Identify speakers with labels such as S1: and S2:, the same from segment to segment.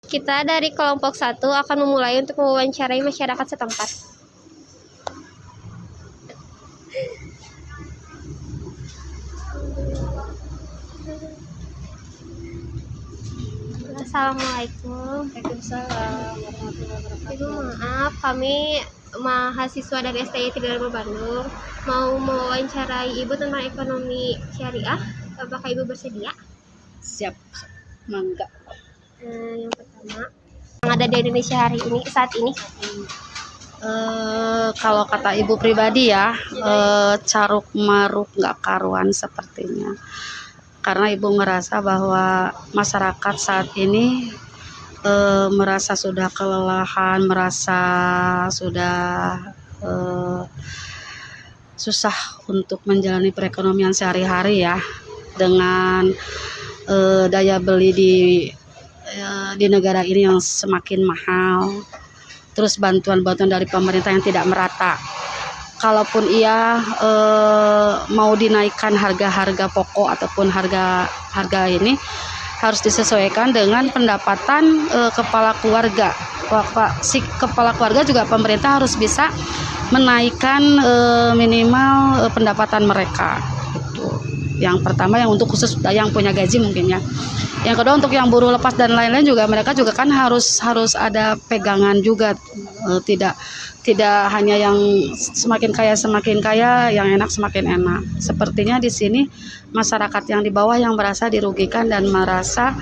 S1: Kita dari kelompok 1 akan memulai untuk mewawancarai masyarakat setempat. Assalamualaikum.
S2: Waalaikumsalam warahmatullahi wabarakatuh.
S1: Ibu, maaf, kami mahasiswa dari STI 35 Bandung mau mewawancarai Ibu tentang ekonomi syariah. Apakah Ibu bersedia?
S2: Siap, mangga.
S1: Yang pertama, yang ada di Indonesia hari ini, saat ini.
S2: Kalau kata ibu pribadi ya, caruk maruk nggak karuan sepertinya. Karena ibu merasa bahwa masyarakat saat ini merasa sudah kelelahan, merasa sudah susah untuk menjalani perekonomian sehari-hari ya, dengan daya beli di negara ini yang semakin mahal, terus bantuan-bantuan dari pemerintah yang tidak merata. Kalaupun ia mau dinaikkan harga-harga pokok ataupun harga ini harus disesuaikan dengan pendapatan kepala keluarga. Si kepala keluarga juga pemerintah harus bisa menaikkan minimal pendapatan mereka. Itu yang pertama, yang untuk khusus yang punya gaji mungkin ya. Yang kedua, untuk yang buruh lepas dan lain-lain juga, mereka juga kan harus ada pegangan juga, tidak hanya yang semakin kaya yang enak semakin enak. Sepertinya di sini masyarakat yang di bawah yang merasa dirugikan dan merasa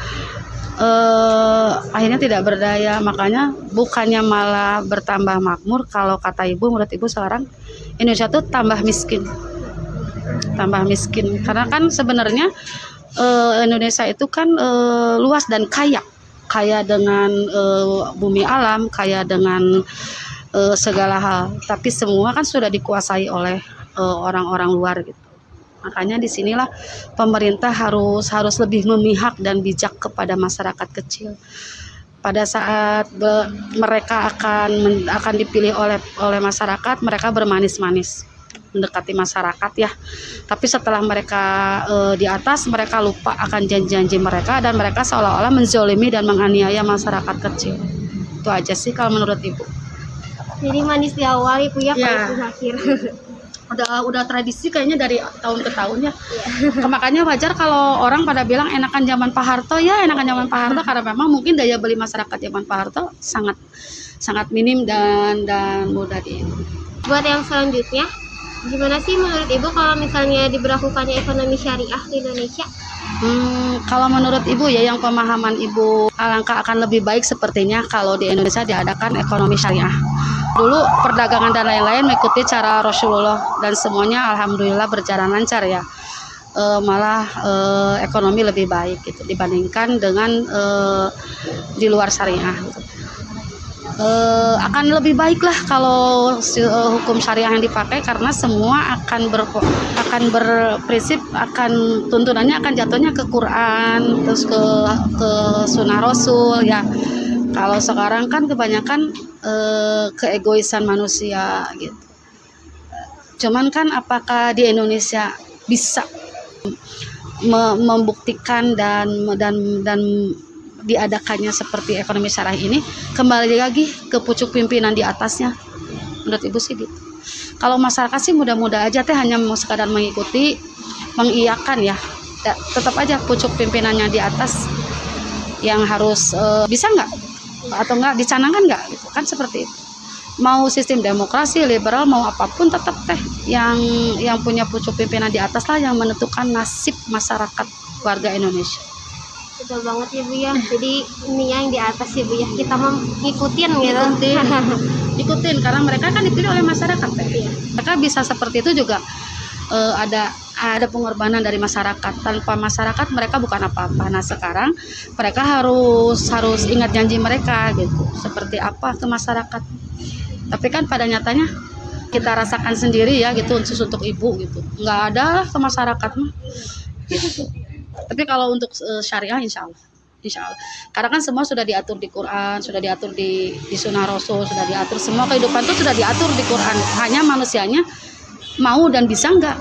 S2: akhirnya tidak berdaya. Makanya bukannya malah bertambah makmur, kalau kata ibu, menurut ibu sekarang Indonesia tuh tambah miskin karena kan sebenarnya Indonesia itu kan luas dan kaya dengan bumi alam, kaya dengan segala hal, tapi semua kan sudah dikuasai oleh orang-orang luar gitu. Makanya disinilah pemerintah harus lebih memihak dan bijak kepada masyarakat kecil. Pada saat mereka akan dipilih oleh masyarakat, mereka bermanis-manis mendekati masyarakat ya, tapi setelah mereka di atas, mereka lupa akan janji-janji mereka dan mereka seolah-olah menzolimi dan menganiaya masyarakat kecil. Itu aja sih kalau menurut ibu.
S1: Jadi manis di awal, Ibu ya,
S2: Ya.
S1: pahit di akhir.
S2: Udah tradisi kayaknya dari tahun ke tahun ya. Makanya wajar kalau orang pada bilang enakan zaman Pak Harto ya, karena memang mungkin daya beli masyarakat zaman Pak Harto sangat minim dan mudah
S1: Buat yang selanjutnya, gimana sih menurut Ibu kalau misalnya diberlakukannya ekonomi syariah di Indonesia?
S2: Kalau menurut ibu ya, yang pemahaman ibu, alangkah akan lebih baik sepertinya kalau di Indonesia diadakan ekonomi syariah. Dulu perdagangan dan lain-lain mengikuti cara Rasulullah dan semuanya alhamdulillah berjalan lancar ya. Malah ekonomi lebih baik gitu dibandingkan dengan di luar syariah gitu. Akan lebih baik lah kalau hukum syariah yang dipakai, karena semua akan berprinsip, tuntunannya akan jatuhnya ke Quran, terus ke sunnah Rasul ya. Kalau sekarang kan kebanyakan keegoisan manusia gitu. Cuman kan apakah di Indonesia bisa membuktikan dan diadakannya seperti ekonomi syariah ini? Kembali lagi ke pucuk pimpinan di atasnya, menurut ibu sih gitu. Kalau masyarakat sih mudah-mudah aja teh hanya mau sekadar mengikuti, mengiyakan ya, tetap aja pucuk pimpinannya di atas yang harus bisa nggak atau nggak dicanangkan nggak gitu kan, seperti itu. Mau sistem demokrasi liberal mau apapun, tetap teh yang punya pucuk pimpinan di atas lah yang menentukan nasib masyarakat warga Indonesia.
S1: Betul banget ya Bu ya. Jadi ini yang di atas ya Bu ya, kita mau ngikutin gitu.
S2: Ikutin karena mereka kan dipilih oleh masyarakat ya. Mereka bisa seperti itu juga ada pengorbanan dari masyarakat. Tanpa masyarakat mereka bukan apa-apa. Nah sekarang mereka harus ingat janji mereka gitu, seperti apa ke masyarakat. Tapi kan pada nyatanya kita rasakan sendiri ya gitu, khusus untuk ibu gitu, nggak ada lah ke masyarakat mah gitu. Tapi kalau untuk syariah insya Allah, karena kan semua sudah diatur di Quran, sudah diatur di sunnah Rasul, sudah diatur, semua kehidupan itu sudah diatur di Quran. Hanya manusianya mau dan bisa nggak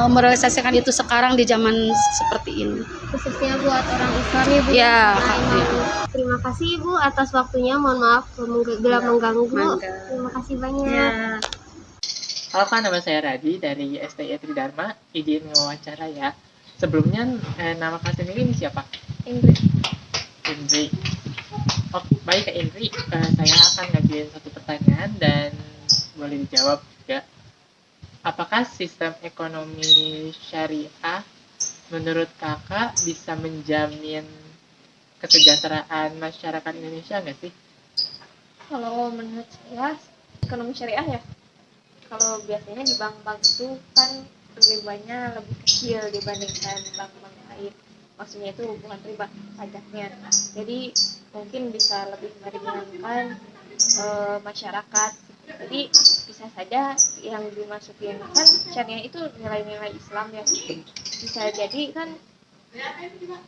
S2: merealisasikan itu sekarang di zaman seperti ini.
S1: Khususnya buat orang Islam ya Bu.
S2: Ya,
S1: Karena
S2: ya.
S1: emang terima kasih Ibu atas waktunya. Mohon maaf bila mengganggu.
S2: Mangga.
S1: Terima kasih banyak.
S2: Ya.
S3: Halo Kak, nama saya Radi dari STI Tridharma, izin wawancara ya. Sebelumnya, nama Kak sendiri ini siapa?
S1: Indri.
S3: Indri. Oh, baik Kak Indri, saya akan ngajuin satu pertanyaan dan boleh dijawab juga. Apakah sistem ekonomi syariah menurut Kakak bisa menjamin kesejahteraan masyarakat Indonesia nggak sih?
S4: Kalau menurut saya ekonomi syariah ya, kalau biasanya di bank-bank itu kan ribanya lebih kecil dibandingkan bank-bank lain. Maksudnya itu bukan riba, pajaknya. Jadi mungkin bisa lebih meringankan masyarakat. Jadi bisa saja yang dimasukin kan syariah itu nilai-nilai Islam ya. Bisa jadi kan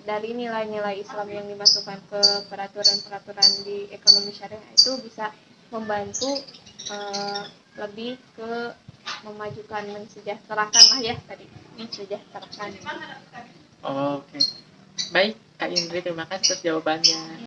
S4: dari nilai-nilai Islam yang dimasukkan ke peraturan-peraturan di ekonomi syariah itu bisa membantu lebih ke memajukan, mensejahterakan lah ya tadi, mensejahterakan.
S3: Oke. Baik Kak Indri, terima kasih atas jawabannya.